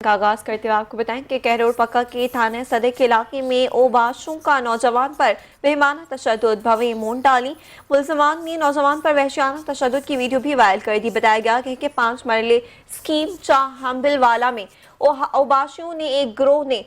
का आगाज करते हुए आपको बताएं कि कहरोड़ पक्का के थाने सदर के इलाके में ओबाशों का नौजवान पर बेईमाना तशद्दुद भवे मून डाली। मुलजमान ने नौजवान पर वहशियाना तशद्दुद की वीडियो भी वायरल कर दी। बताया गया कि 5 मरले स्कीम हम्बिलवाला में ओबाशियों ने एक गिरोह ने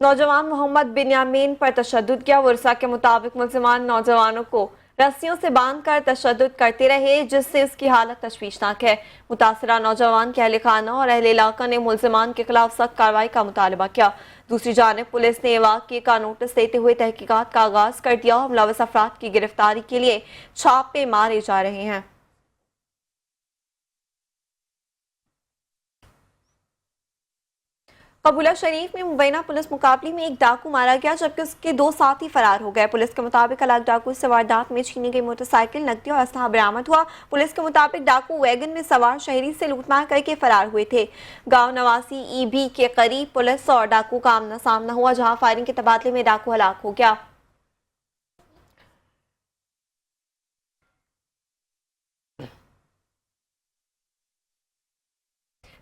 नौजवान मोहम्मद बिन्यामीन पर तशद्दुद किया। वर्षा के मुताबिक मुलजमान नौजवानों को रस्सियों से बांधकर तशद्दुद करते रहे, जिससे उसकी हालत तशवीशनाक है। मुतासरा नौजवान के अहले खाना और अहले इलाका ने मुलजमान के खिलाफ सख्त कार्रवाई का मुतालबा किया। दूसरी जानिब पुलिस ने वाक़े का नोटिस देते हुए तहकीकात का आगाज कर दिया और मुलविस अफराद की गिरफ्तारी के लिए छापे मारे जा रहे हैं। कबूला शरीफ में मुबैना पुलिस मुकाबले में एक डाकू मारा गया, जबकि उसके 2 साथी फरार हो गए। पुलिस के मुताबिक अलग डाकू से वारदात में छीनी गई मोटरसाइकिल, नकदी और असलहा बरामद हुआ। पुलिस के मुताबिक डाकू वैगन में सवार शहरी से लूटमार करके फरार हुए थे। गांव नवासी ईबी के करीब पुलिस और डाकू का आमना सामना हुआ, जहां फायरिंग के तबादले में डाकू हलाक हो गया।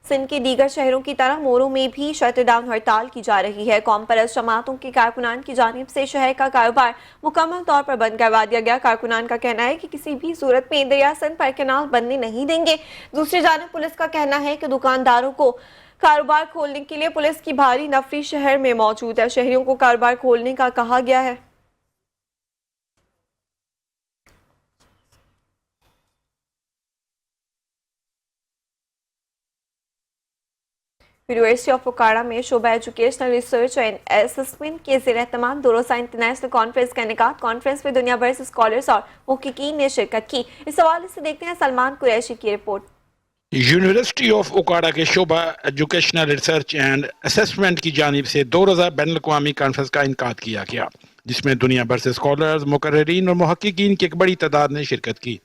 सिंध के दीगर शहरों की तरह मोरू में भी शटडाउन हड़ताल की जा रही है। कौम परस्त जमातों के कारकुनान की जानिब से शहर का कारोबार मुकम्मल तौर पर बंद करवा दिया गया। कारकुनान का कहना है कि किसी भी सूरत में दरिया सिंध पर कैनाल बनने नहीं देंगे। दूसरी जानिब पुलिस का कहना है कि दुकानदारों को कारोबार खोलने के लिए पुलिस की भारी नफरी शहर में मौजूद है। शहरियों को कारोबार खोलने का कहा गया है। यूनिवर्सिटी ऑफ ओकाड़ा में शोबा एजुकेशनल रिसर्च एंड असेसमेंट के ज़ेर एहतमाम 2 रोज़ा इंटरनेशनल कॉन्फ्रेंस का इनेकाद। कॉन्फ्रेंस में दुनिया भर से स्कॉलर्स और मुहक्किकीन ने शिरकत की। इस हवाले से देखते हैं सलमान कुरैशी की रिपोर्ट। यूनिवर्सिटी ऑफ ओकाड़ा के शोबा एजुकेशनल रिसर्च एंड असेसमेंट की जानिब से 2 रोज़ा बैनुल-अक़वामी कॉन्फ्रेंस का इनेकाद किया गया, जिसमें दुनिया भर से स्कॉलर्स, मुकर्रिरीन और मुहक्किकीन की एक बड़ी तादाद ने शिरकत की।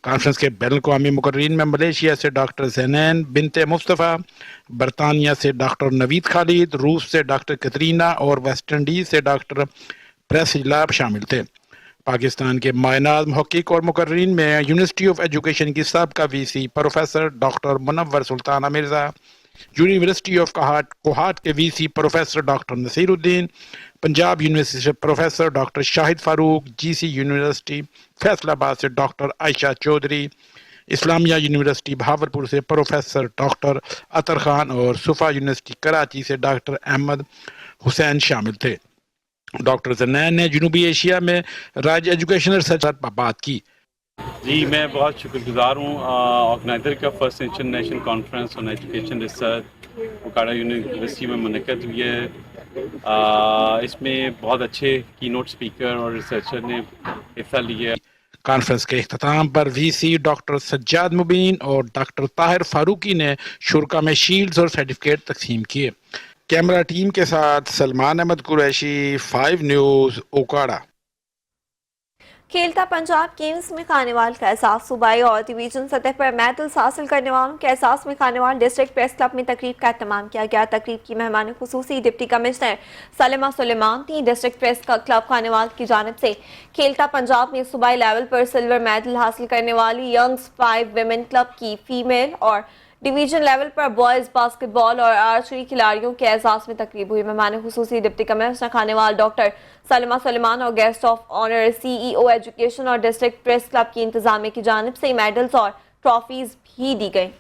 कॉन्फ्रेंस के बैनुल-अक़वामी मुकर्रिरीन में मलेशिया से डॉक्टर ज़ैनैन बिनते मुस्तफ़ा, बरतानिया से डॉक्टर नवीद खालिद, रूस से डॉक्टर कतरीना और वेस्ट इंडीज से डॉक्टर प्रेसिलाब शामिल थे। पाकिस्तान के मायनाज मुहक्किक और मुकर्रिरीन में यूनिवर्सिटी ऑफ एजुकेशन की साबका VC professor doctor Munawar Sultana Mirza, university of Kohat के VC professor doctor Naseeruddin, Punjab university से professor doctor Shahid Farooq, GC university Faisalabad से डॉक्टर आयशा चौधरी, इस्लामिया यूनिवर्सिटी बहावलपुर से प्रोफेसर डॉक्टर अतर खान और सुफा यूनिवर्सिटी कराची से डॉक्टर अहमद हुसैन शामिल थे। डॉक्टर ज़ैनैन ने जनूबी एशिया में राज्य एजुकेशनल रिसर्च पर बात की। जी, मैं बहुत शुक्रगुजार हूँ ऑर्गेनाइजर का। First international conference on education research Okara university में मुनक़्क़द हुई है। इसमें बहुत अच्छे कीनोट स्पीकर और रिसर्चर ने हिस्सा लिया। कॉन्फ्रेंस के इख्तिताम पर वीसी डॉक्टर सज्जाद मुबीन और डॉक्टर ताहिर फारूकी ने शुरा में शील्ड्स और सर्टिफिकेट तकसीम किए। कैमरा टीम के साथ सलमान अहमद कुरैशी, 5 न्यूज़, ओकाड़ा। खेलता पंजाब गेम्स में खानेवाल का एहसास। सूबाई और डिवीजन सतह पर मेडल्स हासिल करने वालों के एहसास में खानेवाल डिस्ट्रिक्ट प्रेस क्लब में तकरीब का एहतमाम किया गया। तकरीब की मेहमान खुसूसी डिप्टी कमिश्नर सलीमा सुलेमान थी। डिस्ट्रिक्ट प्रेस क्लब खानेवाल की जानिब से खेलता पंजाब में सूबाई लेवल पर सिल्वर मेडल हासिल करने वाली यंग्स 5 विमेन क्लब की फीमेल और डिवीजन लेवल पर बॉयज बास्केटबॉल और आर्चरी खिलाड़ियों के एहसास में तकरीब हुई। मेहमान खुसूसी deputy commissioner Khanewal doctor Salima Suleman और guest of honour CEO education और डिस्ट्रिक्ट प्रेस क्लब की इंतजामिया की जानिब से मेडल्स और ट्रॉफीज भी दी गई।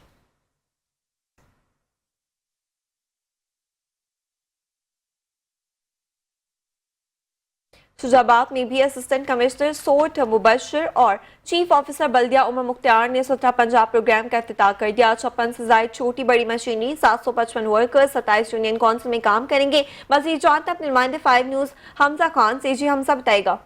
शुजाबाद में भी असिस्टेंट कमिश्नर सोट मुबशर और चीफ ऑफिसर बल्दिया उमर मुख्तार ने सुथरा पंजाब प्रोग्राम का इफ्तिताह कर दिया। 56 से जायद छोटी बड़ी मशीनरी, 755 वर्कर्स 27 यूनियन काउंसिल में काम करेंगे। मजीद जानते अपने नुमाइंदे 5 न्यूज़ हमजा खान से। जी हमजा बताएगा।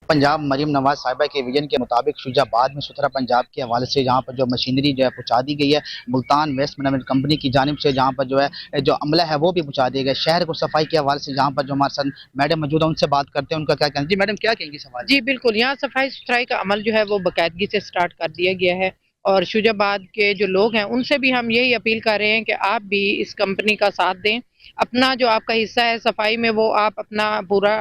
पंजाब मरीम नवाज साहिबा के विजन के मुताबिक शुजाबाद में सुथरा पंजाब के हवाले से जहाँ पर जो मशीनरी जो है पहुँचा दी गई है। मुल्तान वेस्ट मैनेजमेंट कंपनी की जानिब से जहाँ पर जो है जो अमला है वो भी पहुँचा दिया गया। शहर को सफाई के हवाले से जहाँ पर जो हमारे साथ मैडम मौजूद है उनसे बात करते हैं, उनका क्या कहना। जी मैडम, क्या कहेंगी सवाल? जी बिल्कुल, यहाँ सफाई सुथराई का अमल जो है वो बाकायदगी से स्टार्ट कर दिया गया है और शुजाबाद के जो लोग हैं उनसे भी हम यही अपील कर रहे हैं कि आप भी इस कंपनी का साथ दें। अपना जो आपका हिस्सा है सफाई में वो आप अपना पूरा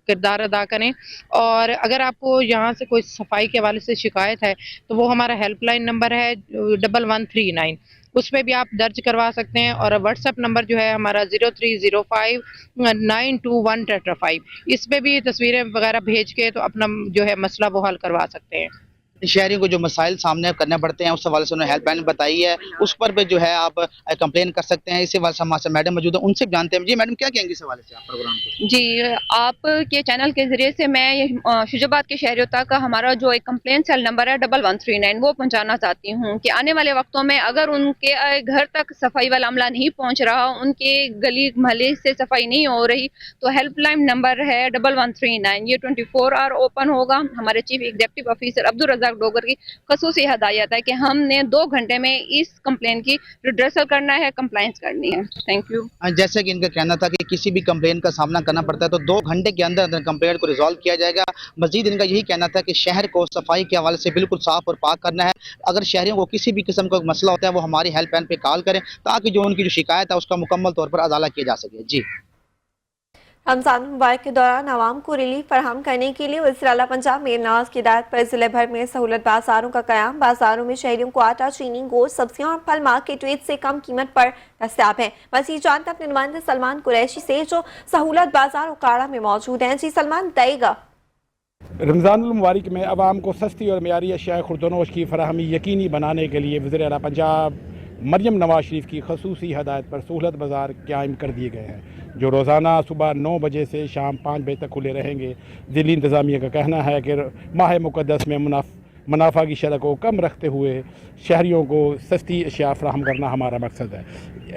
किरदार अदा करें। और अगर आपको यहाँ से कोई सफाई के हवाले से शिकायत है तो वो हमारा हेल्पलाइन नंबर है 1139। उस पर भी आप दर्ज करवा सकते हैं। और व्हाट्सएप नंबर जो है हमारा 0305921555, इस पे भी तस्वीरें वगैरह भेज के तो अपना जो है मसला वो हल करवा सकते हैं। शहरियों को जो मसाइल सामने करने पड़ते हैं उस हवाले से उन्होंने हेल्पलाइन बताई है, उस पर भी जो है आप कंप्लेन कर सकते हैं। इस हवाले से हमारे साथ मैडम मौजूद है, उनसे भी जानते हैं। जी मैडम, क्या कहेंगे इस हवाले से आप प्रोग्राम को? जी, आपके चैनल के ज़रिए से मैं शुजाबाद के शहरियों तक हमारा जो एक कंप्लेंट सेल नंबर है 1139 वो पहुंचाना चाहती हूं कि आने वाले वक्तों में अगर उनके घर तक सफाई वाला अमला नहीं पहुंच रहा, उनके गली मोहल्ले से सफाई नहीं हो रही, तो हेल्पलाइन नंबर है 1139, ये 24 आवर ओपन होगा। हमारे chief executive officer Abdul Razzaq Dogar की खसूसी हदायत है कि हमने 2 घंटे में इस कंप्लेंट की रिड्रेसल करना है, कंप्लाइंस करनी है। Thank you. जैसे कि इनका कहना था कि किसी भी कंप्लेन का सामना करना पड़ता है तो 2 घंटे के अंदर अंदर कंप्लेन को रिजॉल्व किया जाएगा। मजीद इनका यही कहना था कि शहर को सफाई के हवाले से बिल्कुल साफ और पाक करना है। अगर शहरियों को किसी भी किस्म का मसला होता है वो हमारी हेल्पलाइन पे कॉल करें ताकि जो उनकी जो शिकायत है उसका मुकम्मल तौर पर अदाला किया जा सके। जी, रमजान मुबारक के दौरान आवाम को रिलीफ फराहम करने के लिए वज़ीर आला पंजाब मीर नवाज की हिदायत पर जिले भर में सहूलत बाजारों का क़याम। बाजारों में शहरियों को आटा, चीनी, गोश्त, सब्जियां और फल मार्केट रेट से कम कीमत पर दस्तयाब है। मज़ीद जानते अपने नुमाइंदे सलमान कुरैशी से जो सहूलत बाजार उकाड़ा में मौजूद हैं। जी सलमान, बताइएगा। रमज़ान मुबारक में आवाम को सस्ती और मेयारी अशिया खुर्दनोश की फराहमी यकीनी बनाने के लिए वज़ीर आला पंजाब मरियम नवाज शरीफ की खसूसी हदायत पर सहूलत बाज़ार कायम कर दिए गए हैं जो रोज़ाना सुबह 9 बजे से शाम 5 बजे तक खुले रहेंगे। ज़िली इंतज़ामिया का कहना है कि माह मुक़द्दस में मुनाफा की शरह को कम रखते हुए शहरियों को सस्ती अशिया फराहम करना हमारा मकसद है।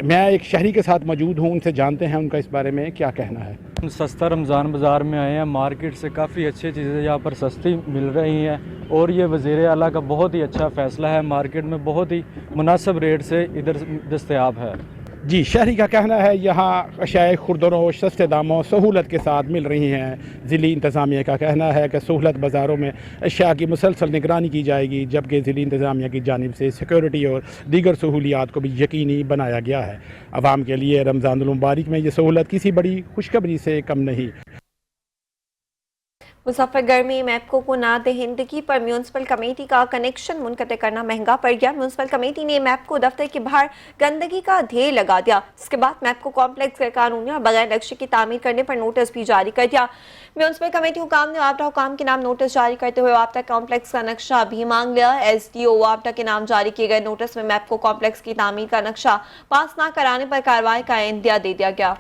मैं एक शहरी के साथ मौजूद हूँ, उनसे जानते हैं उनका इस बारे में क्या कहना है। हम सस्ता रमज़ान बाज़ार में आए हैं। मार्केट से काफ़ी अच्छी चीज़ें यहाँ पर सस्ती मिल रही हैं और ये वज़ीर आला का बहुत ही अच्छा फ़ैसला है। मार्केट में बहुत ही मुनासिब रेट से इधर दस्तयाब है। जी, शहरी का कहना है यहाँ अशिया खुर्दनोश सस्ते दामों सहूलत के साथ मिल रही हैं। ज़िली इंतज़ामिया का कहना है कि सहूलत बाज़ारों में अशिया की मुसलसल निगरानी की जाएगी, जबकि ज़िली इंतज़ामिया की जानिब से सिक्योरिटी और दीगर सहूलियात को भी यकीनी बनाया गया है। आवाम के लिए रमज़ानुल मुबारक में ये सहूलत किसी बड़ी खुशखबरी से कम नहीं। मुजफ्फरगढ़ में मैपको को नादहिंदगी पर म्यूनसिपल कमेटी का कनेक्शन मुनक़ते करना महंगा पड़ गया। म्यूनसिपल कमेटी ने मैपको दफ्तर के बाहर गंदगी का ढेर लगा दिया। इसके बाद मैपको कॉम्प्लेक्स गैरकानूनी और बगैर नक्शे की तामीर करने पर नोटिस भी जारी कर दिया। म्यूनसिपल कमेटी हुकाम ने वापडा हुकाम के नाम नोटिस जारी करते हुए वापडा कॉम्प्लेक्स का नक्शा भी मांग लिया। SDO वापडा के नाम जारी किए गए नोटिस में मैपको कॉम्प्लेक्स की तामीर का नक्शा पास न कराने पर कार्रवाई का इंदिया दे दिया गया।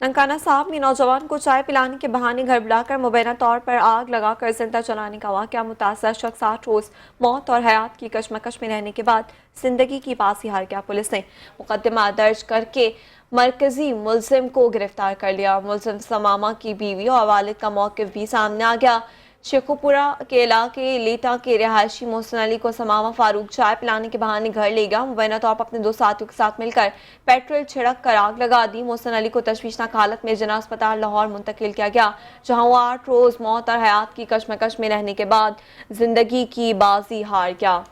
ननकाना साहब में नौजवान को चाय पिलाने के बहाने घर बुलाकर मुबैना तौर पर आग लगाकर जिंदा जलाने का वाक़या। मुतासर शख्स 8 रोज़ मौत और हयात की कशमकश में रहने के बाद जिंदगी की बाजी हार गया। पुलिस ने मुकदमा दर्ज करके मरकजी मुलजिम को गिरफ्तार कर लिया। मुलजिम समामा की बीवी और वालिद का मौक़िफ़ भी सामने आ गया। शेखुपुरा के इलाके लीटा के रिहायशी मोहसिन अली को समामा फारूक चाय पिलाने के बहाने घर ले गया। मुबैना तौर पर अपने 2 साथियों के साथ मिलकर पेट्रोल छिड़क कर आग लगा दी। मोहसिन अली को तशवीशनाक हालत में जना अस्पताल लाहौर मुंतकिल किया गया, जहां वो 8 रोज़ मौत और हयात की कशमकश में रहने के बाद जिंदगी की बाजी हार गया।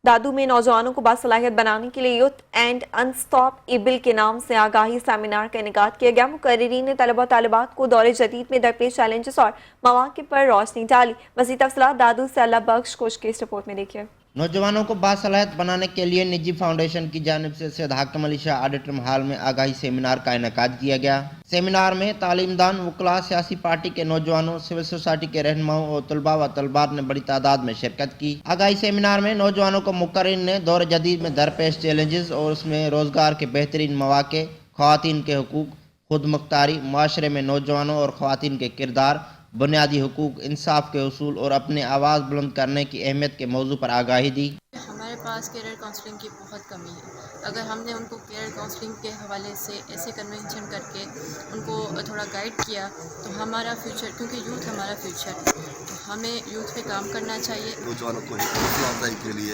दादू में नौजवानों को बासलाहियत बनाने के लिए यूथ एंड अनस्टॉपेबल के नाम से आगाही सेमिनार का इनेकाद किया गया। मुकर्रिरीन ने तलबा तालिबात को दौरे जदीद में दरपेश चैलेंजेस और मौक़े पर रोशनी डाली। मज़ीद तफसीलात दादू से अल्लाह बख्श कोश की इस रिपोर्ट में देखिए। नौजवानों को बासलाहियत बनाने के लिए निजी फाउंडेशन की जानिब से सैयद हाकिम अली शाह ऑडिटोरियम हॉल में आगाही सेमिनार का इनेकाद किया गया। सेमिनार में तालीमदान, वकला, सियासी पार्टी के नौजवानों, सिविल सोसाइटी के रहनुमाओं और तलबा व तलबात ने बड़ी तादाद में शिरकत की। आगाही सेमिनार में नौजवानों को मुकर्रिर ने दौर जदीद में दरपेश चैलेंजेस और उसमें रोजगार के बेहतरीन मौक़े, ख़वातीन के हुकूक, खुद मुख्तारी, माशरे में नौजवानों और ख़वातीन के किरदार, बुनियादी हुकूक, इंसाफ के उसूल और अपने आवाज़ बुलंद करने की अहमियत के मौजू पर आगाही दी। हमारे पास कैरियर काउंसलिंग की बहुत कमी है। अगर हमने उनको कैरियर काउंसलिंग के हवाले से ऐसे कन्वेंशन करके उनको थोड़ा गाइड किया तो हमारा फ्यूचर, क्योंकि यूथ हमारा फ्यूचर है, तो हमें यूथ पे काम करना चाहिए। नौजवानों को हौसला अफजाई के लिए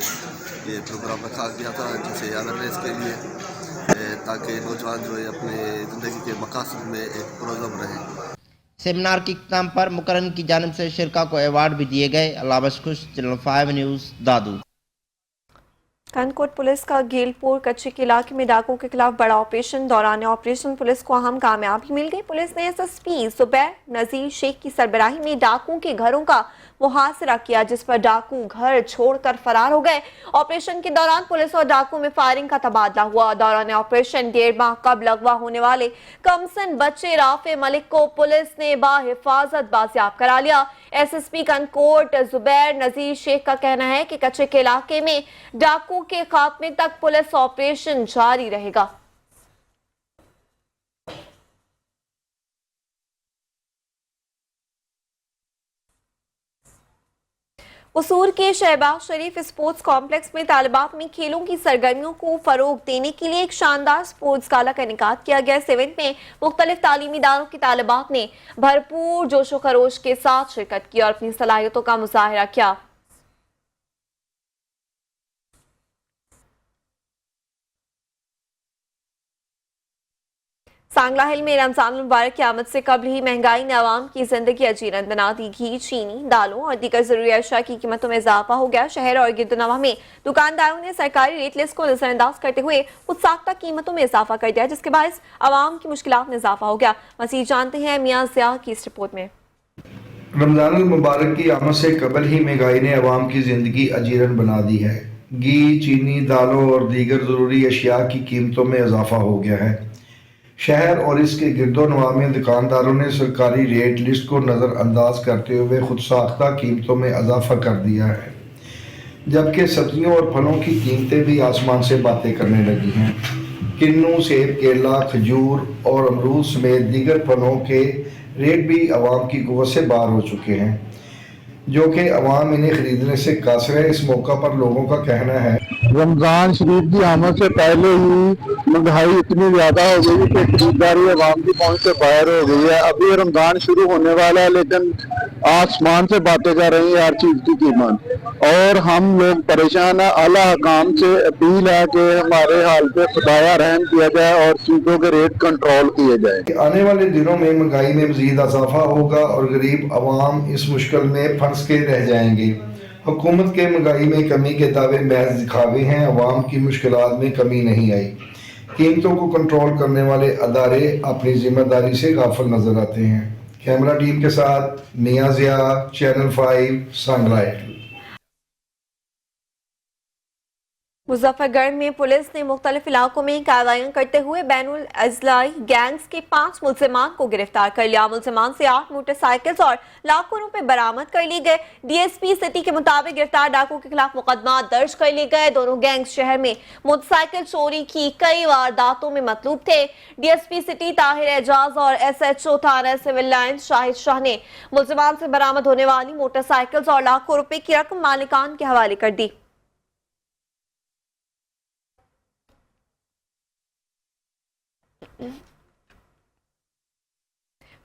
ये प्रोग्राम रखा गया था, जिसे अवेयरनेस के लिए, ताकि नौजवान जो है अपने ज़िंदगी के मकासद में एक पुरज़म रहे। सेमिनार की इख्तिताम पर मुकर्रर की जानिब से शिरका को अवार्ड भी दिए गए। अल्लाह बख्श, चैनल 5 न्यूज़, दादू। कानकोट पुलिस का गेलपुर कच्चे के इलाके में डाकुओं के खिलाफ बड़ा ऑपरेशन। दौरान ऑपरेशन पुलिस को अहम कामयाबी मिल गई। पुलिस ने एसएसपी जुबैर नजीर शेख की सरबराही में डाकुओं के घरों का मुहासरा किया, जिस पर डाकू घर छोड़कर फरार हो गए। ऑपरेशन के दौरान पुलिस और डाकुओं में फायरिंग का तबादला हुआ। दौरान ऑपरेशन 1.5 माह कबल अगवा होने वाले कमसन बच्चे राफे मलिक को पुलिस ने बाहिफाजत बाजियाब करा लिया। एसएसपी कानकोट जुबैर नजीर शेख का कहना है कि कच्चे के इलाके में डाकू के खात्मे तक पुलिस ऑपरेशन जारी रहेगा। कसूर के शहबाज शरीफ स्पोर्ट्स कॉम्प्लेक्स में तालिबात में खेलों की सरगर्मियों को फरोग देने के लिए एक शानदार स्पोर्ट्स गाला का इनेकाद किया गया। इस इवेंट में मुख्तलिफ तालीमी इदारों की तालिबात ने भरपूर जोशो खरोश के साथ शिरकत की और अपनी सलाहियतों का मुजाहिरा किया। सांगला हिल में रमजान मुबारक की आमद से कबल ही महंगाई ने आवाम की जिंदगी अजीरन बना दी। घी, चीनी, दालों और दीगर जरूरी अशिया की कीमतों में इजाफा हो गया। शहर और गिरदोनवा में दुकानदारों ने सरकारी रेट लिस्ट को नजरअंदाज करते हुए खुद साख्ता कीमतों में इजाफा कर दिया, जिसके बायस आवाम की मुश्किलात में इजाफा हो गया। मज़ीद जानते हैं मियां ज़िया की इस रिपोर्ट में। रमजान मुबारक की आमद से कबल ही महंगाई ने आवाम की जिंदगी अजीरन बना दी है। घी, चीनी, दालों और दीगर जरूरी अशिया की कीमतों में इजाफा हो गया है। शहर और इसके गिरदोनवा में दुकानदारों ने सरकारी रेट लिस्ट को नज़रअंदाज करते हुए खुद साख्ता कीमतों में इजाफा कर दिया है, जबकि सब्जियों और फलों की कीमतें भी आसमान से बातें करने लगी हैं। किन्नू, सेब, केला, खजूर और अमरूद समेत दीगर फलों के रेट भी आवाम की कुव्वत से बाहर हो चुके हैं, जो कि आवाम इन्हें खरीदने से कासिर है। इस मौका पर लोगों का कहना है रमज़ान शरीफ की आमद से पहले ही महंगाई इतनी ज़्यादा हो गई कि खरीदारी आवाम की पहुंच से बाहर हो गई है। अभी रमज़ान शुरू होने वाला है, लेकिन आसमान से बातें जा रही है हर चीज़ की कीमत, और हम लोग परेशान हैं। आला हकाम से अपील है कि हमारे हाल पे खुदाया रहम किया जाए और चीज़ों के रेट कंट्रोल किए जाए। आने वाले दिनों में महंगाई में मज़ीद इजाफा होगा और गरीब आवाम इस मुश्किल में फंस के रह जाएंगे। हुकूमत के महंगाई में कमी के दावे महज दिखावे हैं, अवाम की मुश्किलात में कमी नहीं आई। कीमतों को कंट्रोल करने वाले अदारे अपनी जिम्मेदारी से गाफिल नजर आते हैं। कैमरा टीम के साथ मियां ज़िया, चैनल 5, सनलाइट। मुजफ्फरगढ़ में पुलिस ने मुख्तलिफ इलाकों में कार्रवाइयां करते हुए बैनुल अजलाई गैंग्स के 5 मुल्जिमान को गिरफ्तार कर लिया। मुल्जिमान से 8 मोटरसाइकिल्स और लाखों रुपए बरामद कर लिए गए। डीएसपी सिटी के मुताबिक गिरफ्तार डाकुओं के खिलाफ मुकदमा दर्ज कर लिए गए। दोनों गैंग्स शहर में मोटरसाइकिल चोरी की कई वारदातों में मतलूब थे। डीएसपी सिटी ताहिर एजाज और एसएचओ थाना सिविल लाइंस शाहिद शाह ने मुल्जिमान से बरामद होने वाली मोटरसाइकिल्स और लाखों रुपए की रकम मालिकान के हवाले कर दी।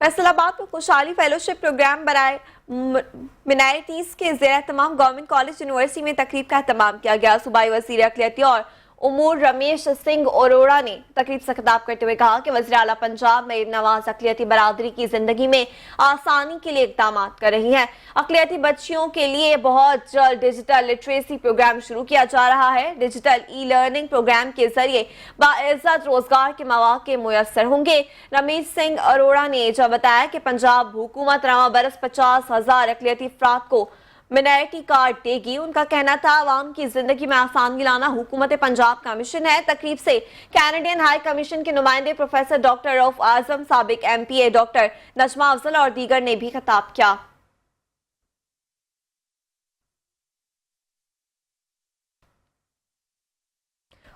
फैसलाबाद में खुशहाली फेलोशिप प्रोग्राम बराए मिनारिटीज के ज़ेर तमाम गवर्नमेंट कॉलेज यूनिवर्सिटी में तकरीब का एहतमाम किया गया। सूबाई वज़ीर अक़लियती और उमूर रमेश सिंह अरोड़ा ने तकरीब से खिताब करते हुए कहा कि वज़ीर आला पंजाब मरीम नवाज अक़लियती बरादरी की जिंदगी में आसानी के लिए इक़दाम कर रही हैं। अक़लियती बच्चियों के लिए बहुत जल्द डिजिटल लिटरेसी प्रोग्राम शुरू किया जा रहा है। डिजिटल ई लर्निंग प्रोग्राम के जरिए बाइज़्ज़त रोजगार के मौक़े मुयस्सर होंगे। रमेश सिंह अरोड़ा ने जब बताया कि पंजाब हुकूमत रवा बरस 50,000 अक़लियती अफराद को मिनारिटी कार्ड देगी। उनका कहना था आवाम की जिंदगी में आसानी लाना हुकूमत पंजाब का मिशन है। तकरीब से कैनेडियन हाई कमीशन के नुमाइंदे प्रोफेसर डॉक्टर रऊफ आजम, साबिक MPA डॉक्टर नजमा अफजल और दीगर ने भी खिताब किया।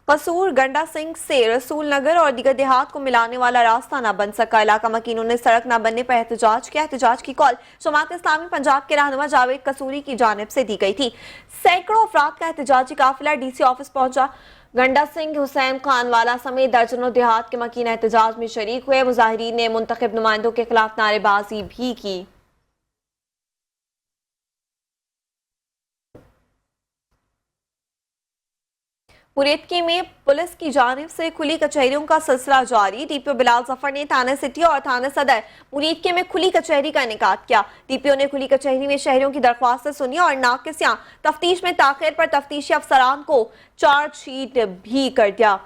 कसूर गंडा सिंह से रसूल नगर और दीगर देहात को मिलाने वाला रास्ता न बन सका। इलाका मकीनों ने सड़क न बनने पर एहतजाज किया। एहतजाज की कॉल जमात इस्लामी पंजाब के रहनुमा जावेद कसूरी की जानिब से दी गई थी। सैकड़ों अफराद का एहतजाजी काफिला DC ऑफिस पहुंचा। गंडा सिंह, हुसैन खान वाला समेत दर्जनों देहात के मकीन एहतजाज में शरीक हुए। मुजाहिरीन ने मुंतखब नुमाइंदों के खिलाफ नारेबाजी भी की। मुरीदकी में पुलिस की जानिब से खुली कचहरियों का सिलसिला जारी। डीपीओ बिलाल जफर ने थाना सिटी और थाना सदर मुरीदकी में खुली कचहरी का इनेकाद किया। डीपीओ ने खुली कचहरी में शहरियों की दरख्वास्तें सुनी और नाकिस या तफ्तीश में ताखिर पर तफ्तीशी अफसरान को चार्जशीट भी कर दिया।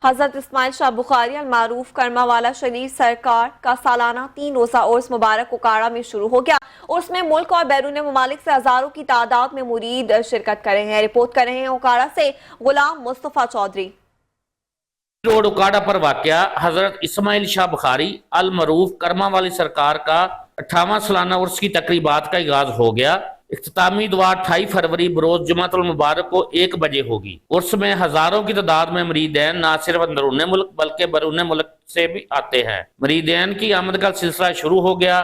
हजरत इस्माइल शाह बुखारी अल मारूफ करमावाला शरीफ सरकार का सालाना 3 रोजा उर्स मुबारक उकाड़ा में शुरू हो गया। उर्स में मुल्क और बैरून ममालिक से हजारों की तादाद में मुरीद शिरकत कर रहे हैं। रिपोर्ट कर रहे हैं उकाड़ा से गुलाम मुस्तफा चौधरी। रोड उकाड़ा पर वाक़या हजरत इस्माइल शाह बुखारी अल मरूफ करमावाली सरकार का 58वां सालाना उर्स की तकरीबात का आगाज हो गया। इख्तितामी दुआ 28 फरवरी बरोज जुमातुल मुबारक को 1 बजे होगी। उर्स में हजारों की तादाद में मरीदैन न सिर्फ अंदरून मुल्क बल्कि बैरून मुल्क से भी आते हैं। मरीदैन की आमद का सिलसिला शुरू हो गया।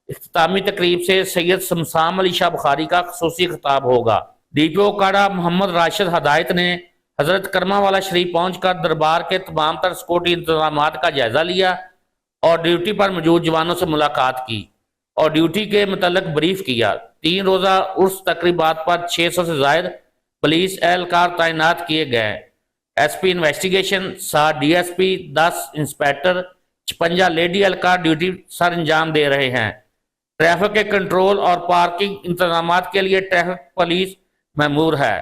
इख्तितामी तकरीब से सैयद शमसाम अली शाह बुखारी का खसूसी खिताब होगा। डीपीओ उकाड़ा मोहम्मद राशिद हदायत ने हजरत करमावाला शरीफ पहुंचकर दरबार के तमाम तर सिक्योरिटी इंतजाम का जायजा लिया और ड्यूटी पर मौजूद जवानों से मुलाकात की और ड्यूटी के मुतल्लिक ब्रीफ किया। 3 रोजा उर्स तकरीबात पर 600 से ज्यादा पुलिस एहलकार तैनात किए गए। SP investigation 7 DSP 10 inspector 56 lady एहलकार ड्यूटी सर अंजाम दे रहे हैं। ट्रैफिक के कंट्रोल और पार्किंग इंतजाम के लिए ट्रैफिक पुलिस ममूर है।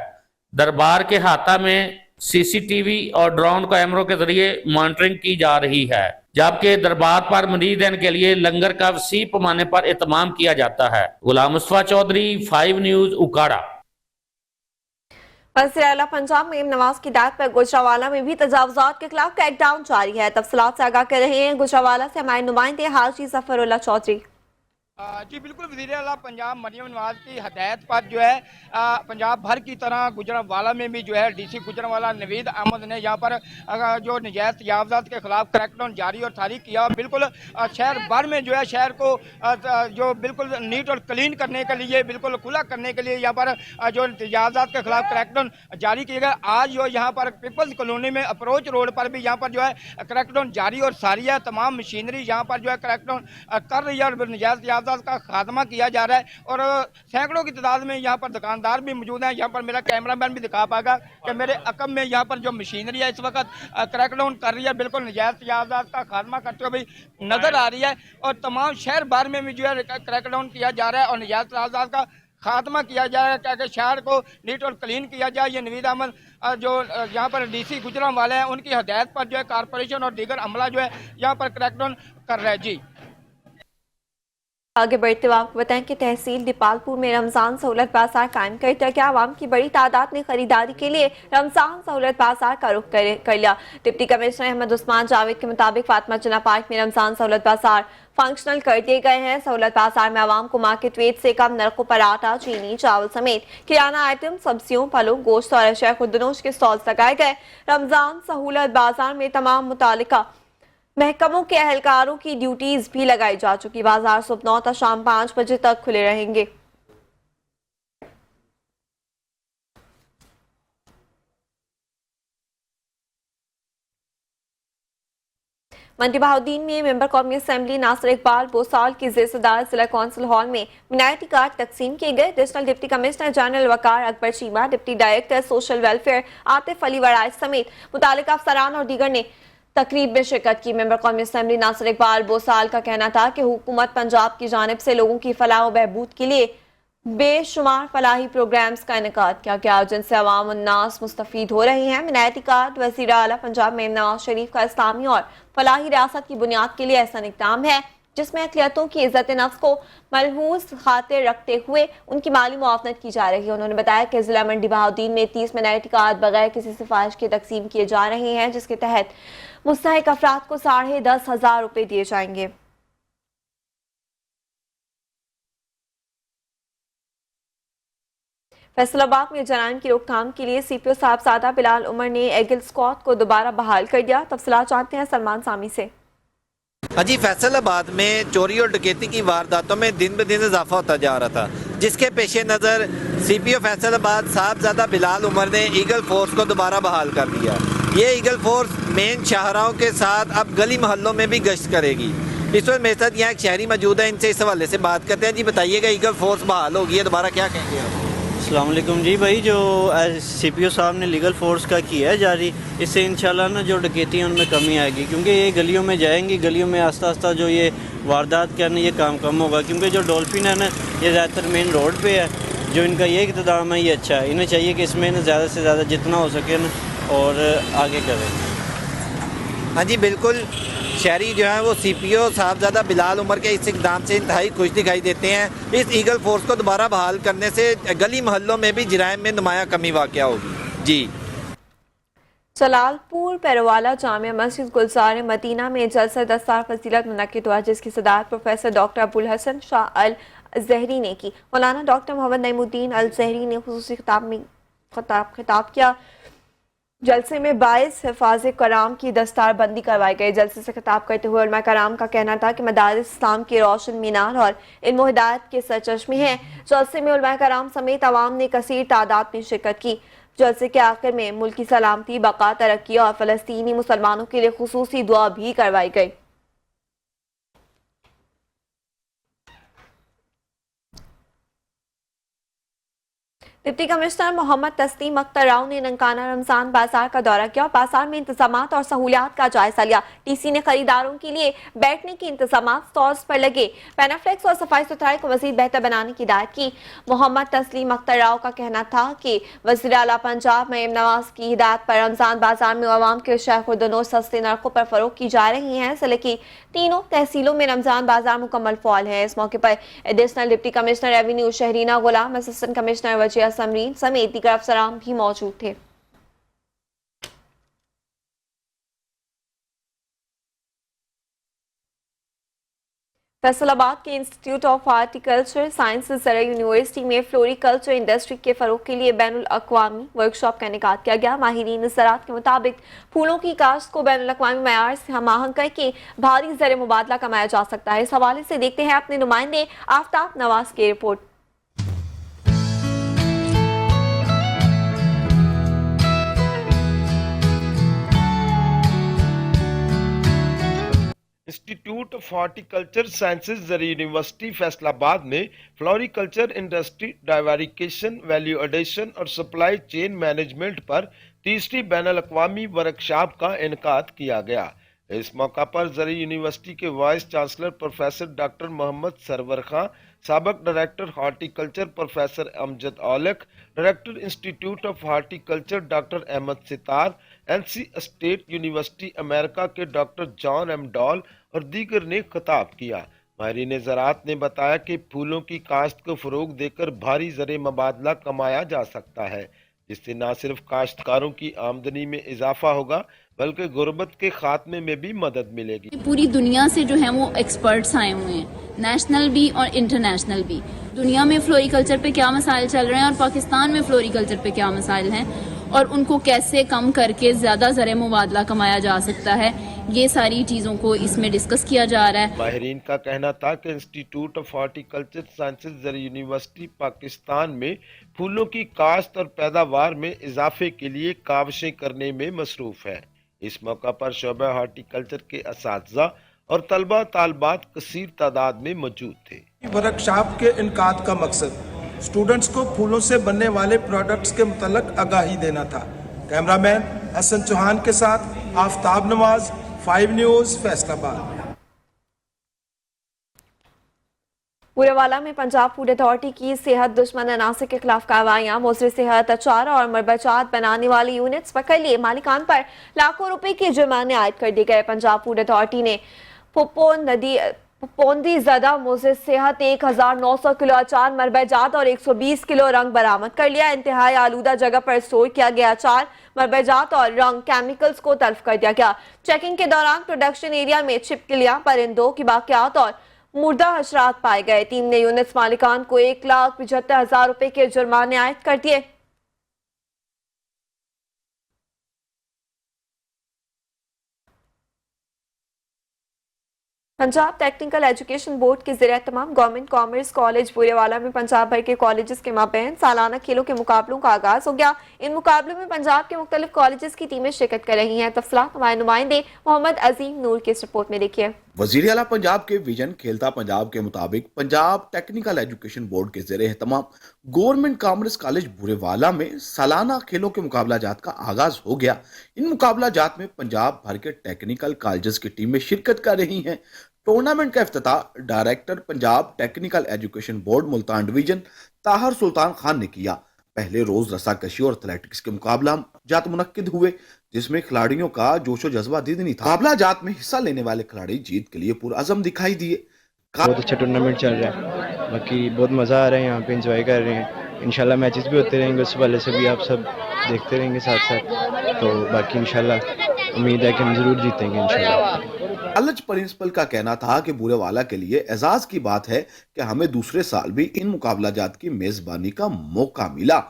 दरबार के हाथा में सीसीटीवी और ड्रोन कैमरों के जरिए मॉनिटरिंग की जा रही है, जबकि दरबार पर मरीदन के लिए लंगर का वसी पैमाने पर एहतमाम किया जाता है। गुलाम मुस्तफा चौधरी, 5 न्यूज, उकाड़ा। वज़ीर आला पंजाब मेम नवाज की हिदायत पर गुजरावाला में भी तजावुज़ात के खिलाफ क्रैकडाउन जारी है। तफसीलात से आगाह कर रहे हैं गुजरावाला से हमारे नुमाइंदे हाजी जफरुल्लाह चौधरी। जी बिल्कुल, वज़ीर आला पंजाब मरियम नवाज की हदायत पर जो है पंजाब भर की तरह गुजरावाला में भी जो है डीसी गुजरावाला नवीद अहमद ने यहाँ पर जो नजायज़ तजावुज़ात के खिलाफ क्रैकडाउन जारी और तारीख किया। बिल्कुल शहर भर में जो है शहर को जो बिल्कुल नीट और क्लीन करने के लिए, बिल्कुल खुला करने के लिए यहाँ पर जो तजावुज़ात के खिलाफ क्रैकडाउन जारी किया गया। आज जो यहाँ पर पीपल्स कॉलोनी में अप्रोच रोड पर भी यहाँ पर जो है क्रैकडाउन जारी और सारी है। तमाम मशीनरी यहाँ पर जो है क्रैकडाउन कर रही है और नजायज़ तजावुज़ात का खात्मा किया जा रहा है और सैकड़ों की तादाद में यहाँ पर दुकानदार भी मौजूद हैं। यहाँ पर मेरा कैमरामैन भी दिखा पाएगा कि मेरे अकब में यहाँ पर जो मशीनरी है इस वक्त क्रैकडाउन कर रही है, बिल्कुल नजायज़ तजावुज़ात का खात्मा करते हुए नजर आ रही है और तमाम शहर भर में भी जो है क्रैकडाउन किया जा रहा है और नजायज़ तजावुज़ात का खात्मा किया जा रहा है ताकि शहर को नीट और क्लीन किया जाए। ये नवीद अहमद जो यहाँ पर डीसी गुजरांवाला हैं उनकी हदायत पर जो है कारपोरेशन और दीगर अमला जो है यहाँ पर क्रैकडाउन कर रहा है। जी आगे बढ़ते हुए आपको बताएं कि तहसील दीपालपुर में रमजान सहूलत बाजार कायम कर दिया गया। आवाम की बड़ी तादाद ने खरीदारी के लिए रमजान सहूलत बाजार का रुख कर लिया। डिप्टी कमिश्नर अहमद उस्मान जावेद के मुताबिक फातिमा जिन्ना पार्क में रमजान सहूलत बाजार फंक्शनल कर दिए गए हैं। सहूलत बाजार में आवाम को मार्केट रेट से कम नरकों पर आटा, चीनी, चावल समेत किराना आइटम, सब्जियों, फलों, गोश्त और अशिया खुर्दनोश के स्टॉल्स लगाए गए। रमजान सहूलत बाजार में तमाम मुतालिका महकमों के एहलकारों की ड्यूटीज भी लगाई जा चुकी। बाजार सुबह 9 तक शाम 5 बजे तक खुले रहेंगे। मंडी बहाउद्दीन में मेंबर कौमी असेंबली नासिर इकबाल बोसाल की ज़ेर-ए-सदारत जिला कौंसिल हॉल में मिनायती कार्ड तकसीम किए गए। Additional deputy commissioner general Waqar Akbar Cheema, deputy director social welfare Atif Ali Waraich समेत मुतालिका अफसरान और दीगर ने तकरीब में शिरकत की। मेंबर कौमी असेंबली नासिर इकबाल बोसाल का कहना था कि हुकूमत पंजाब की जानिब से लोगों की फलाह व बहबूद के लिए बेशुमार फलाही प्रोग्राम्स का इनेकाद किया गया जिनसे अवाम उन्नास मुस्तफीद हो रहे हैं। मिनायती कार्ड वज़ीर आला पंजाब मेम नवाज शरीफ का इस्लामी और फलाही रियासत की बुनियाद के लिए ऐसा इक़दाम है जिसमें अक़लियतों की इज़्ज़त नफ्स को मलहूज़ खातिर रखते हुए उनकी माली मुआवनत की जा रही है। उन्होंने बताया कि जिला मंडी बहाउद्दीन में 30 मिनायती कार्ड बगैर किसी सिफारिश के तकसीम किए जा रहे हैं जिसके तहत मुस्तहिक अफराद को 10,500 रुपये दिए जाएंगे। फैसलाबाद में जराइम की रोकथाम के लिए सीपीओ साहबजादा बिलाल उमर ने एगिल स्क्वाड को दोबारा बहाल कर दिया। तफसीलात जानते हैं सलमान सामी से। जी, फैसलाबाद में चोरी और डकैती की वारदातों में दिन ब दिन इजाफा होता जा रहा था, जिसके पेश नज़र सीपीओ फैसलाबाद साहबजादा बिलाल उमर ने ईगल फोर्स को दोबारा बहाल कर दिया। ये ईगल फोर्स मेन शाहराहों के साथ अब गली मोहल्लों में भी गश्त करेगी। इस वक्त मेरे साथ यहाँ एक शहरी मौजूद है, इनसे इस हवाले से बात करते हैं। जी बताइएगा, ईगल फोर्स बहाल होगी है दोबारा, क्या कहेंगे आप? अस्सलाम वालेकुम जी भाई, जो CPO साहब ने लीगल फोर्स का किया है जारी, इससे इंशाल्लाह ना जो डकैती हैं उनमें कमी आएगी, क्योंकि ये गलियों में जाएंगी, गलियों में आस्ता आस्ता जो ये वारदात करने ये काम कम होगा, क्योंकि जो डॉल्फिन है ना ये ज़्यादातर मेन रोड पे है। जो इनका ये इक़्तिदाम है ये अच्छा है, इन्हें चाहिए कि इसमें ना ज़्यादा से ज़्यादा जितना हो सके ना और आगे करें। हाँ जी बिल्कुल, शहरी जो है वो CPO साहबजादा बिलाल उमर के इस इकदाम से इंतहाई खुश दिखाई देते हैं। इस ईगल फोर्स को दोबारा बहाल करने से गली मोहल्लों में भी जराइम में नुमाया कमी वाक़या होगी। जी जलालपुर पैरोवाला जामिया मस्जिद गुलजार मदीना में जलसा दस्तार फजीलत मुनक्किद हुआ, जिसकी सदारत प्रोफेसर डॉक्टर अबुल हसन शाह अल जहरी ने की। मौलाना डॉक्टर मोहम्मद नईमुद्दीन अल जहरी ने खुसूसी खिताब किया। जलसे में 22 हिफाज़ कराम की दस्तार बंदी करवाई गई। जलसे से खिताब करते हुए उलमा कराम का कहना था कि मदारिस इस्लाम के रोशन मीनार और इल्म हिदायत के सरचश्मे हैं। जलसे में उलमा कराम समेत आवाम ने कसीर तादाद में शिरकत की। जलसे के आखिर में मुल्की सलामती, बका, तरक्की और फ़लस्तीनी मुसलमानों के लिए खुसूसी दुआ भी करवाई गई। डिप्टी कमिश्नर मोहम्मद तस्लीम अख्तर राव ने ननकाना रमजान बाजार का दौरा किया और बाजार में इंतजामात और सहूलियात का जायजा लिया। टीसी ने खरीदारों के लिए बैठने के इंतजामात स्टॉल्स पर लगे पैनाफ्लेक्स और सफाई सुथराई को मजीद बेहतर बनाने की हिदायत की। मोहम्मद तस्लीम अख्तर राव का कहना था कि वज़ीर आला पंजाब मरीम नवाज की हिदायत पर रमजान बाजार में अवाम के शेयर खुर्दनोश सस्ते नरखों पर फरोख्त की जा रही है। जिले की तीनों तहसीलों में रमजान बाजार मुकम्मल फौल है। इस मौके पर एडिशनल डिप्टी कमिश्नर रेवेन्यू शहरीना गुलाम, असिस्टेंट कमिश्नर वजिया समरीन समेत दीगर अफसरान भी मौजूद थे। फैसलाबाद के इंस्टीट्यूट ऑफ हार्टिकल्चर साइंसेज ज़रा यूनिवर्सिटी में फ्लोरिकल्चर इंडस्ट्री के फ़रोग़ के लिए बैनुल अक़वामी वर्कशॉप का इनेकाद किया गया। माहिरीन ज़राअत के मुताबिक फूलों की काश्त को बैनुल अक़वामी मयार से हमाहंग करके भारी ज़र मुबादला कमाया जा सकता है। इस हवाले से देखते हैं अपने नुमाइंदे आफ्ताब नवाज की report. Institute of horticulture sciences ज़रा यूनिवर्सिटी फैसलाबाद में फ्लोरिकल्चर इंडस्ट्री, डाइवरिकेशन, वैल्यू एडिशन और सप्लाई चेन मैनेजमेंट पर तीसरी बैनुल अक़वामी वर्कशॉप का इनेकाद किया गया। इस मौका पर ज़रा यूनिवर्सिटी के vice chancellor professor doctor Mohammad Sarwar Khan, साबक director horticulture professor Amjad Aulakh, director institute of horticulture doctor Ahmad Sattar, NC state university America के डॉक्टर जॉन एम डॉल और दीगर ने खिताब किया। माहिरीन ज़राअत ने बताया कि फूलों की काश्त को फ़रोग़ देकर भारी ज़र मुबादला कमाया जा सकता है, जिससे न सिर्फ काश्तकारों की आमदनी में इजाफा होगा बल्कि गुर्बत के खात्मे में भी मदद मिलेगी। पूरी दुनिया से जो है वो एक्सपर्ट्स आए हुए हैं, नेशनल भी और इंटरनेशनल भी। दुनिया में फ्लोरिकल्चर पे क्या मसाइल चल रहे हैं और पाकिस्तान में फ्लोरिकल्चर पे क्या मसाइल हैं और उनको कैसे कम करके ज़्यादा ज़र मुबादला कमाया जा सकता है, ये सारी चीज़ों को इसमें डिस्कस किया जा रहा है। माहिरीन का कहना था कि इंस्टीट्यूट ऑफ हॉर्टिकल्चर साइंसेज ज़रा यूनिवर्सिटी पाकिस्तान में फूलों की काश्त और पैदावार में इजाफे के लिए काविशें करने में मसरूफ़ है। इस मौका पर शोबा हॉर्टिकल्चर के असातिज़ा और तलबा तालबात कसीर तादाद में मौजूद थे। वर्कशॉप के इनकाद का मकसद स्टूडेंट्स को फूलों से बनने वाले प्रोडक्ट्स के मुतल्लिक़ आगाही देना था। कैमरामैन हसन चौहान के साथ आफ्ताब नवाज, 5 न्यूज़ फैसलाबाद। पूरेवाला में पंजाब फूड अथॉरिटी की सेहत दुश्मन अनासर के खिलाफ कार्रवाइयां। मोसर सेहत, अचार और मरबचात बनाने वाली यूनिट्स पकड़ लिए। मालिकान पर लाखों रुपए के जुर्माने आयद कर दिए गए। पंजाब फूड अथॉरिटी ने पोंदी ज़दा मोसर सेहत 1900 किलो अचार, मरबजात और 120 किलो रंग बरामद कर लिया। इंतहाई आलूदा जगह पर स्टोर किया गया अचार, मरबजात और रंग केमिकल्स को तल्फ कर दिया गया। चेकिंग के दौरान प्रोडक्शन एरिया में छिपकलियां, परिंदों की बाकियात और मुर्दा हशरात पाए गए। टीम ने यूनिट्स मालिकान को 1,75,000 रुपए के जुर्माने आयद कर दिए। पंजाब टेक्निकल एजुकेशन बोर्ड के ज़रिए तमाम गवर्नमेंट कॉमर्स कॉलेज बुरेवाला में पंजाब भर के कॉलेजेस के माबैन सालाना खेलों के मुकाबलों का आगाज हो गया। इन मुकाबलों में पंजाब के मुख्तलिफ कॉलेजेस की टीमें शिरकत कर रही हैं। तफसीलात हमारे नुमाइंदे मोहम्मद अजीम नूर की इस रिपोर्ट में देखिए। वज़ीर आला पंजाब के विजन खेलता पंजाब के मुताबिक पंजाब टेक्निकल एजुकेशन बोर्ड के ज़रिए तमाम गवर्नमेंट कॉमर्स कॉलेज बुरेवाला में सालाना खेलों के मुकाबला जात का आगाज हो गया। इन मुकाबला जात में पंजाब भर के टेक्निकल कॉलेजेस की टीमें शिरकत कर रही हैं। टूर्नामेंट का इफ्तिताह director Punjab technical education board Multan division Tahir Sultan Khan ने किया। पहले रोज रस्साकशी और एथलेटिक्स के मुकाबला जात मुनक्किद हुए, जिसमें खिलाड़ियों का जोशो जज्बा दीदनी था। मुकाबला जात में हिस्सा लेने वाले खिलाड़ी जीत के लिए पुरअज़म दिखाई दिए। बहुत अच्छा टूर्नामेंट चल रहा है, बाकी बहुत मज़ा आ रहा है, यहाँ पे एंजॉय कर रहे हैं। इंशाल्लाह मैचेस भी होते रहेंगे, उस वाले से भी आप सब देखते रहेंगे साथ साथ। तो बाकी इंशाल्लाह उम्मीद है कि हम ज़रूर जीतेंगे इंशाल्लाह। कॉलेज प्रिंसिपल का कहना था कि बुरेवाला के लिए एजाज की बात है कि हमें दूसरे साल भी इन मुकाबला जात की मेजबानी का मौका मिला।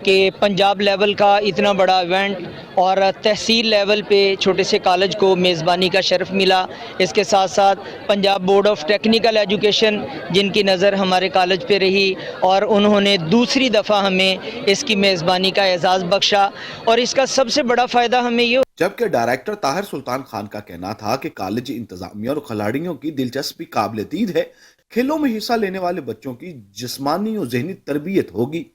कि पंजाब लेवल का इतना बड़ा इवेंट और तहसील लेवल पे छोटे से कॉलेज को मेज़बानी का शर्फ मिला। इसके साथ साथ Punjab board of technical education जिनकी नज़र हमारे कॉलेज पे रही और उन्होंने दूसरी दफ़ा हमें इसकी मेज़बानी का एजाज़ बख्शा और इसका सबसे बड़ा फ़ायदा हमें ये। जबकि डायरेक्टर ताहिर सुल्तान खान का कहना था कि कॉलेज इंतजामिया और खिलाड़ियों की दिलचस्पी काबिल दीद है। खेलों में हिस्सा लेने वाले बच्चों की जिस्मानी और जहनी तरबियत होगी।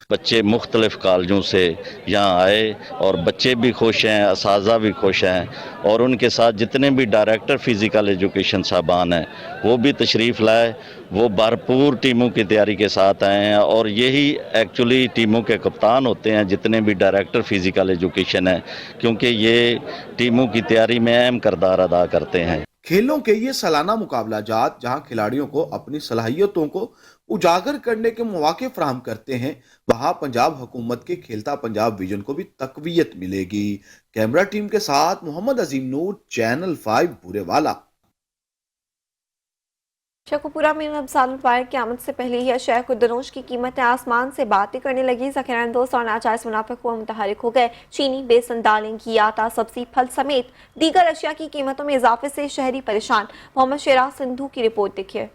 बच्चे मुख्तलिफ़ कॉलेजों से यहाँ आए और बच्चे भी खुश हैं, असाज़ा भी खुश हैं और उनके साथ जितने भी डायरेक्टर फ़िज़िकल एजुकेशन साहबान हैं वो भी तशरीफ़ लाए। वो भरपूर टीमों की तैयारी के साथ आए हैं और यही एक्चुअली टीमों के कप्तान होते हैं जितने भी डायरेक्टर फ़िज़िकल एजुकेशन हैं, क्योंकि ये टीमों की तैयारी में अहम किरदार अदा करते हैं। खेलों के ये सालाना मुकाबला जात जहां खिलाड़ियों को अपनी सलाहियतों को उजागर करने के मौके फराहम करते हैं, वहां पंजाब हुकूमत के खेलता पंजाब विजन को भी तकवीयत मिलेगी। कैमरा टीम के साथ मोहम्मद अजीम नूर, चैनल 5 बुरेवाला। शेखुपुरा में रमजान मुबारक की आमद से पहले ही अशिया खुर्दनोश की कीमतें आसमान से बातें करने लगी। ज़ख़ीरा दोस्त और नाजायज़ मुनाफे को मुतहरिक हो गए। चीनी, बेसन, दालें, घी, आटा, सब्जी, फल समेत दीगर अशिया की कीमतों में इजाफे से शहरी परेशान। मोहम्मद शेराज सिंधु की रिपोर्ट देखिए।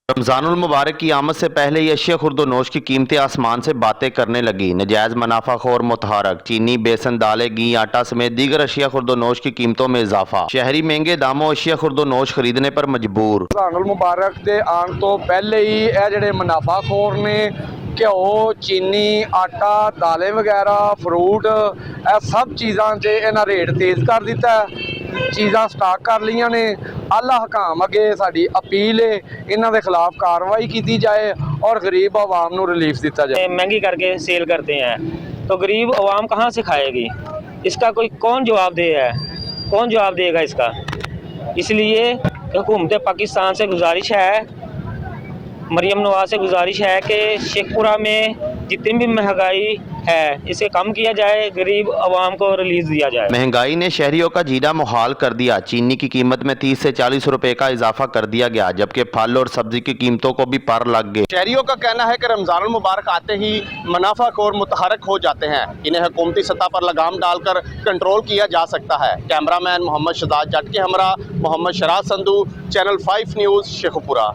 रमज़ानुल मुबारक की आमद से पहले ही अशिया खुर्दनोश की कीमतें आसमान से बातें करने लगी। नजायज़ मुनाफाखोर मुतहरक चीनी, बेसन, दालें, घी, आटा समेत दीगर अशिया खुर्दनोश की कीमतों में इजाफा। शहरी महंगे दामों अशिया खुर्दनोश खरीदने पर मजबूर। रमज़ानुल मुबारक के आने तो पहले ही यह जिहड़े मुनाफाखोर ने घ्यो, चीनी, आटा, दालें वगैरह, फ्रूट, यह सब चीज़ों से इन्हां रेट तेज़ कर दिता है। चीज़ां स्टाक कर लियां ने। आला हकाम अगे साडी अपील है इन्हां दे खिलाफ कार्रवाई की जाए और गरीब आवाम नूं रिलीफ दिता जाए। महंगी करके सेल करते हैं तो गरीब आवाम कहाँ से खाएगी? इसका कोई कौन जवाब कौन जवाब देगा इसका? इसलिए हुकूमत पाकिस्तान से गुजारिश है, मरियम नवाज से गुजारिश है कि शेखपुरा में जितनी भी महंगाई है इसे कम किया जाए, गरीब आवाम को रिलीफ दिया जाए। महंगाई ने शहरियों का जीना मुहाल कर दिया। चीनी की कीमत में 30 से 40 रुपए का इजाफा कर दिया गया, जबकि फल और सब्जी की कीमतों को भी पार लग गए। शहरियों का कहना है कि रमजानुल मुबारक आते ही मुनाफाखोर मुतहरक हो जाते हैं। इन्हें हुकूमती सतह पर लगाम डालकर कंट्रोल किया जा सकता है। कैमरामैन मोहम्मद शहजाद जट के हमरा मोहम्मद शराज संधू, चैनल 5 न्यूज़, शेखुपुरा।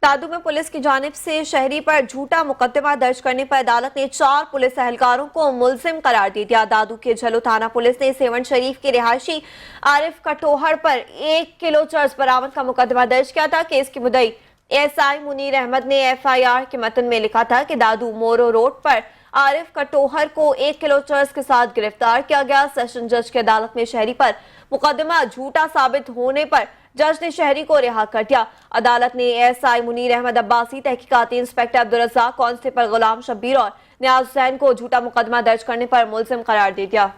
दादू में पुलिस की जानिब से शहरी पर झूठा मुकदमा दर्ज करने पर अदालत ने 4 पुलिस एहलकारों को मुलजिम करार दे दिया। दादू के झलो थाना पुलिस ने सेवन शरीफ के रिहायशी आरिफ कटोहर पर 1 किलो चर्स बरामद का मुकदमा दर्ज किया था। केस की मुद्दई एएसआई मुनीर अहमद ने FIR के मतन में लिखा था कि दादू मोरो रोड पर आरिफ कटोहर को 1 किलो चर्स के साथ गिरफ्तार किया गया। सेशन जज की अदालत में शहरी पर मुकदमा झूठा साबित होने पर जज ने शहरी को रिहा कर दिया। अदालत ने एएसआई मुनीर अहमद अब्बासी, तहकीकाती इंस्पेक्टर अब्दुल रज़ाक, कांस्टेबल गुलाम शब्बीर और नियाज हुसैन को झूठा मुकदमा दर्ज करने पर मुलजिम करार दे दिया।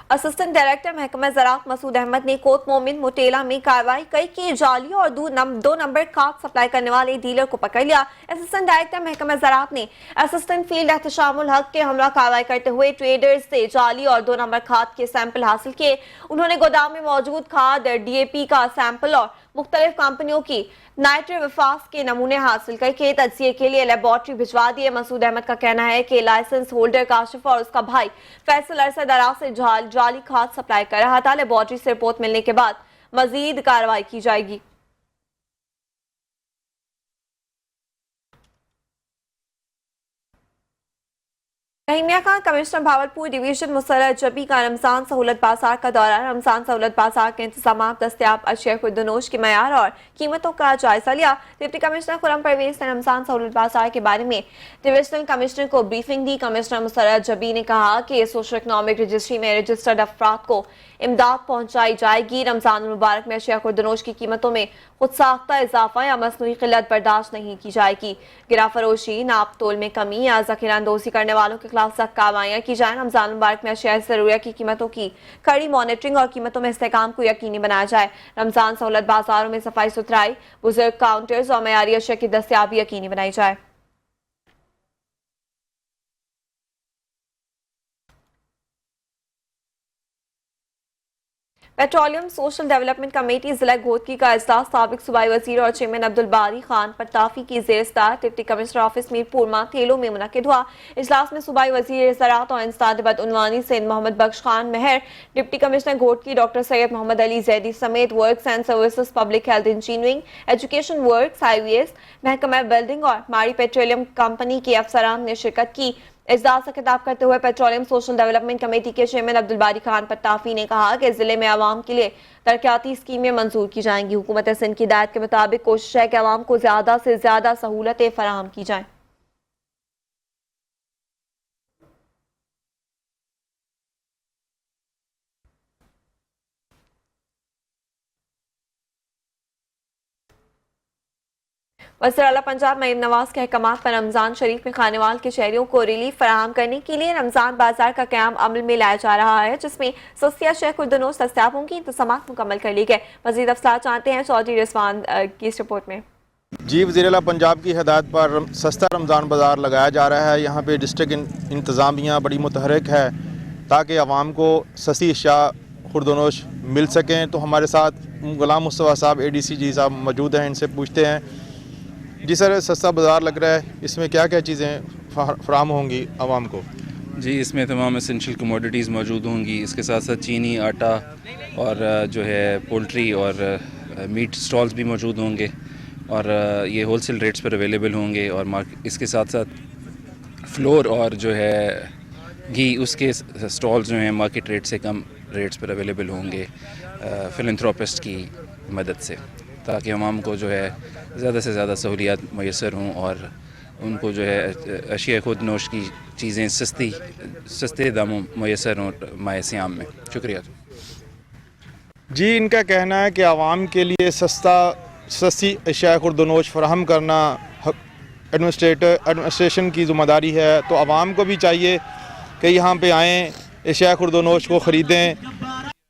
असिस्टेंट डायरेक्टर महकमा ज़राअत मसूद अहमद ने कोट मोमिन मुटेला में कार्रवाई कई की जाली और 2 नंबर खाद सप्लाई करने वाले डीलर को पकड़ लिया। असिस्टेंट डायरेक्टर महकमा ज़राअत ने असिस्टेंट फील्ड एहतशामुल हक के हमला कार्रवाई करते हुए ट्रेडर्स से जाली और 2 नंबर खाद के सैंपल हासिल किए। उन्होंने गोदाम में मौजूद खाद DAP का सैंपल और मुख्तलिफ कंपनियों की नाइट्रोविफास के नमूने हासिल करके तजिए के लिए लेबोरेटरी भिजवा दिए। मसूद अहमद का कहना है कि लाइसेंस होल्डर काशिफ और उसका भाई फैसल अरसा दराज से जाली खाद सप्लाई कर रहा था। लेबोरेटरी से रिपोर्ट मिलने के बाद मजीद कार्रवाई की जाएगी। रहीमिया खान कमिश्नर भावलपुर डिवीजन मुसर्रत जबी का रमजान सहूलत बाजार का दौरा। रमजान सहूलत बाजार के इंतजाम, दस्तियाब अशिया खुर्दनोश के मयार और कीमतों का जायजा लिया। डिप्टी कमिश्नर खुरम परवेज ने रमजान सहूलत बाजार के बारे में डिविजनल कमिश्नर को ब्रीफिंग दी। कमिश्नर मुसर्रत जबी ने कहा कि सोशल इकनॉमिक रजिस्ट्री में रजिस्टर्ड अफराद को इमदाद पहुंचाई जाएगी। रमजान मुबारक में अशिया खुर्दनोश की कीमतों में खुद साख्ता इजाफा या मसनूई किल्लत बर्दाश्त नहीं की जाएगी। गिरा फरोशी, नाप तोल में कमी या जखीरा अंदोजी करने वालों के खिलाफ सख्त कार्रवाइयां की जाए। रमजान मुबारक में अशिया ज़रूरियत की कीमतों की कड़ी मॉनिटरिंग और कीमतों में इस्तेहकाम को यकीनी बनाया जाए। रमजान सहूलत बाजारों में सफाई सुथराई, बुजुर्ग काउंटर्स और मयारी अशिया की दस्तियाबी यकीनी बनाई जाए। पेट्रोलियम सोशल डेवलपमेंट कमेटी जिला घोटकी का इजलास साबिक सूबाई वजीर और चेयरमैन अब्दुल बारी खान पट्टाफी की ज़ेर-सदारत deputy commissioner office Mirpur Mathelo में मुनक्किद हुआ। इजलास में सूबाई वजीर ज़राअत और इंसदाद बदउनवानी से Mohammad Bakhsh Khan Mehar, deputy commissioner Ghotki doctor Syed Mohammad Ali Zaidi समेत works and services, public health, engineering, education works, highways, महकमा बिल्डिंग और माड़ी पेट्रोलियम कंपनी के अफसरान ने शिरकत की। इजलास से खिताब करते हुए पेट्रोलियम सोशल डेवलपमेंट कमेटी के चेयरमैन अब्दुल बारी खान पट्टाफी ने कहा कि जिले में आवाम के लिए तरक्याती स्कीमें मंजूर की जाएंगी। हुकूमत सिंध की हिदायत के मुताबिक कोशिश है कि आवाम को ज्यादा से ज्यादा सहूलतें फराहम की जाएं। वज़ीर आला पंजाब मरीम नवाज के अहकामात पर रमजान शरीफ में खानेवाल के शहरियों को रिलीफ फराहम करने के लिए रमजान बाजार का क़याम अमल में लाया जा रहा है, जिसमें सस्तिया शेख खुर्दनोश दस्तियाब होंगी। इंतज़ामात मुकम्मल कर लिए गए। मज़ीद अफसर जानते हैं चौधरी रिजवान की इस रिपोर्ट में। जी, वज़ीर आला पंजाब की हिदायत पर सस्ता रमज़ान बाज़ार लगाया जा रहा है। यहाँ पे डिस्ट्रिक्ट इंतज़ामिया बड़ी मुतहरिक है ताकि आवाम को सस्ती अशिया खुर्दनोश मिल सकें। तो हमारे साथ गुलाम मुस्तफ़ा साहब ADC जी साहब मौजूद हैं, इनसे पूछते हैं। जी सर, सस्ता बाज़ार लग रहा है, इसमें क्या क्या चीज़ें फराहम होंगी आवाम को? जी, इसमें तमाम एसेंशियल कमोडिटीज़ मौजूद होंगी। इसके साथ साथ चीनी, आटा और जो है पोल्ट्री और मीट स्टॉल्स भी मौजूद होंगे और ये होलसेल रेट्स पर अवेलेबल होंगे। और इसके साथ साथ फ्लोर और जो है घी, उसके स्टॉल्स जो हैं मार्केट रेट से कम रेट्स पर अवेलेबल होंगे फिलैंथ्रोपिस्ट की मदद से, ताकि आवाम को जो है ज़्यादा से ज़्यादा सहूलियात मैसर हों और उनको जो है अशिया खुद नोश की चीज़ें सस्ते दामों मैसर हों माह सियाम में। शुक्रिया जी, इनका कहना है कि आवाम के लिए सस्ती अशिया खुर्दनोश फराहम करना एडमिनिस्ट्रेशन की ज़िम्मेदारी है। तो आवाम को भी चाहिए कि यहाँ पे आएँ, अशिया खुर्दनोश को ख़रीदें